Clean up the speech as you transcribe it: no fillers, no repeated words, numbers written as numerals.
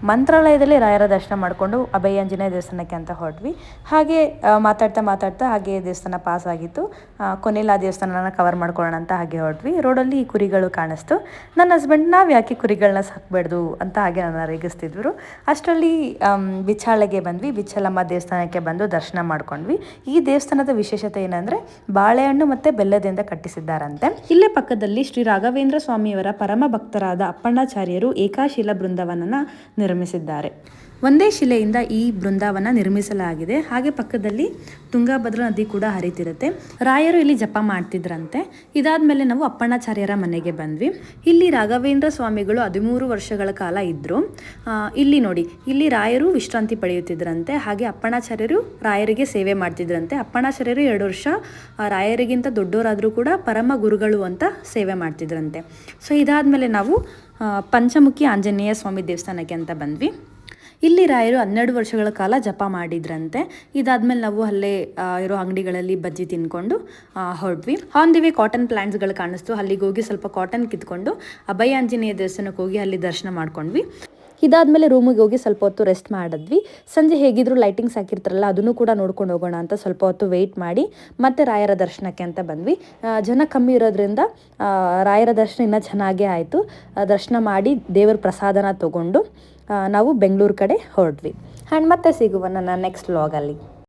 ಮಂತ್ರಾಲಯದಲ್ಲಿ ರಾಯರ ದರ್ಶನ ಮಾಡಿಕೊಂಡು ಅಭಯ ಆಂಜನೇಯ ದೇವಸ್ಥಾನಕ್ಕೆ ಅಂತ ಹೊರಟ್ವಿ. ಹಾಗೆ ಮಾತಾಡ್ತಾ ಹಾಗೆ ದೇವಸ್ಥಾನ ಪಾಸ್ ಆಗಿತ್ತು. ಕೊನೆಯಲ್ಲಿ ಆ ದೇವಸ್ಥಾನನ ಕವರ್ ಮಾಡ್ಕೊಳ್ಳೋಣ ಅಂತ ಹಾಗೆ ಹೊರಟ್ವಿ. ರೋಡಲ್ಲಿ ಕುರಿಗಳು ಕಾಣಿಸ್ತು. ನನ್ನ ಹಸ್ಬೆಂಡ್ ನಾವು ಯಾಕೆ ಕುರಿಗಳನ್ನ ಸಾಕಬಾರ್ದು ಅಂತ ಹಾಗೆ ನನ್ನ ರೇಗಿಸ್ತಿದ್ರು. ಅಷ್ಟರಲ್ಲಿ ಬಿಚ್ಚಾಳೆಗೆ ಬಂದ್ವಿ. ಬಿಚ್ಚಲಮ್ಮ ದೇವಸ್ಥಾನಕ್ಕೆ ಬಂದು ದರ್ಶನ ಮಾಡ್ಕೊಂಡ್ವಿ. ಈ ದೇವಸ್ಥಾನದ ವಿಶೇಷತೆ ಏನಂದರೆ ಬಾಳೆಹಣ್ಣು ಮತ್ತು ಬೆಲ್ಲದಿಂದ ಕಟ್ಟಿಸಿದ್ದಾರಂತೆ. ಇಲ್ಲೇ ಪಕ್ಕದಲ್ಲಿ ಶ್ರೀ ರಾಘವೇಂದ್ರ ಸ್ವಾಮಿಯವರ ಪರಮ ಭಕ್ತರಾದ ಅಪ್ಪಣ್ಣಾಚಾರ್ಯರು ಏಕಾಶಿಲಾ ಬೃಂದಾವನನ ನಿರ್ಮಿಸಿದ್ದಾರೆ. ಒಂದೇ ಶಿಲೆಯಿಂದ ಈ ಬೃಂದಾವನ ನಿರ್ಮಿಸಲಾಗಿದೆ. ಹಾಗೆ ಪಕ್ಕದಲ್ಲಿ ತುಂಗಭದ್ರಾ ನದಿ ಕೂಡ ಹರಿತಿರುತ್ತೆ. ರಾಯರು ಇಲ್ಲಿ ಜಪ ಮಾಡ್ತಿದ್ರಂತೆ. ಇದಾದ್ಮೇಲೆ ನಾವು ಅಪ್ಪಣ್ಣಾಚಾರ್ಯರ ಮನೆಗೆ ಬಂದ್ವಿ. ಇಲ್ಲಿ ರಾಘವೇಂದ್ರ ಸ್ವಾಮಿಗಳು 13 ವರ್ಷಗಳ ಕಾಲ ಇದ್ರು. ಇಲ್ಲಿ ನೋಡಿ, ಇಲ್ಲಿ ರಾಯರು ವಿಶ್ರಾಂತಿ ಪಡೆಯುತ್ತಿದ್ರಂತೆ. ಹಾಗೆ ಅಪ್ಪಣ್ಣಾಚಾರ್ಯರು ರಾಯರಿಗೆ ಸೇವೆ ಮಾಡ್ತಿದ್ರಂತೆ. ಅಪ್ಪಣ್ಣಾಚಾರ್ಯರು 2 ವರ್ಷ ರಾಯರಿಗಿಂತ ದೊಡ್ಡವರಾದರೂ ಕೂಡ ಪರಮ ಗುರುಗಳು ಅಂತ ಸೇವೆ ಮಾಡ್ತಿದ್ರಂತೆ. ಸೊ ಇದಾದ್ಮೇಲೆ ನಾವು ಪಂಚಮುಖಿ ಆಂಜನೇಯ ಸ್ವಾಮಿ ದೇವಸ್ಥಾನಕ್ಕೆ ಅಂತ ಬಂದ್ವಿ. ಇಲ್ಲಿ ರಾಯರು 12 ವರ್ಷಗಳ ಕಾಲ ಜಪ ಮಾಡಿದ್ರಂತೆ. ಇದಾದ್ಮೇಲೆ ನಾವು ಅಲ್ಲೇ ಇರೋ ಅಂಗಡಿಗಳಲ್ಲಿ ಬಜ್ಜಿ ತಿನ್ಕೊಂಡು ಹೊರಟ್ವಿ. ಆನ್ ದಿ ವೇ ಕಾಟನ್ ಪ್ಲಾಂಟ್ಸ್ಗಳು ಕಾಣಿಸ್ತು. ಅಲ್ಲಿಗೆ ಹೋಗಿ ಸ್ವಲ್ಪ ಕಾಟನ್ ಕಿತ್ಕೊಂಡು ಅಭಯ ಆಂಜನೇಯ ದೇವಸ್ಥಾನಕ್ಕೆ ಹೋಗಿ ಅಲ್ಲಿ ದರ್ಶನ ಮಾಡ್ಕೊಂಡ್ವಿ. ಇದಾದಮೇಲೆ ರೂಮಿಗೆ ಹೋಗಿ ಸ್ವಲ್ಪ ಹೊತ್ತು ರೆಸ್ಟ್ ಮಾಡಿದ್ವಿ. ಸಂಜೆ ಹೇಗಿದ್ರು ಲೈಟಿಂಗ್ಸ್ ಹಾಕಿರ್ತಾರಲ್ಲ, ಅದನ್ನು ಕೂಡ ನೋಡ್ಕೊಂಡು ಹೋಗೋಣ ಅಂತ ಸ್ವಲ್ಪ ಹೊತ್ತು ವೆಯ್ಟ್ ಮಾಡಿ ಮತ್ತೆ ರಾಯರ ದರ್ಶನಕ್ಕೆ ಅಂತ ಬಂದ್ವಿ. ಜನ ಕಮ್ಮಿ ಇರೋದ್ರಿಂದ ರಾಯರ ದರ್ಶನ ಇನ್ನೂ ಚೆನ್ನಾಗೇ ಆಯಿತು. ದರ್ಶನ ಮಾಡಿ ದೇವರ ಪ್ರಸಾದನ ತೊಗೊಂಡು ನಾವು ಬೆಂಗಳೂರು ಕಡೆ ಹೊರಟ್ವಿ. ಆ್ಯಂಡ್ ಮತ್ತೆ ಸಿಗುವ ನನ್ನ ನೆಕ್ಸ್ಟ್ ವ್ಲಾಗಲ್ಲಿ.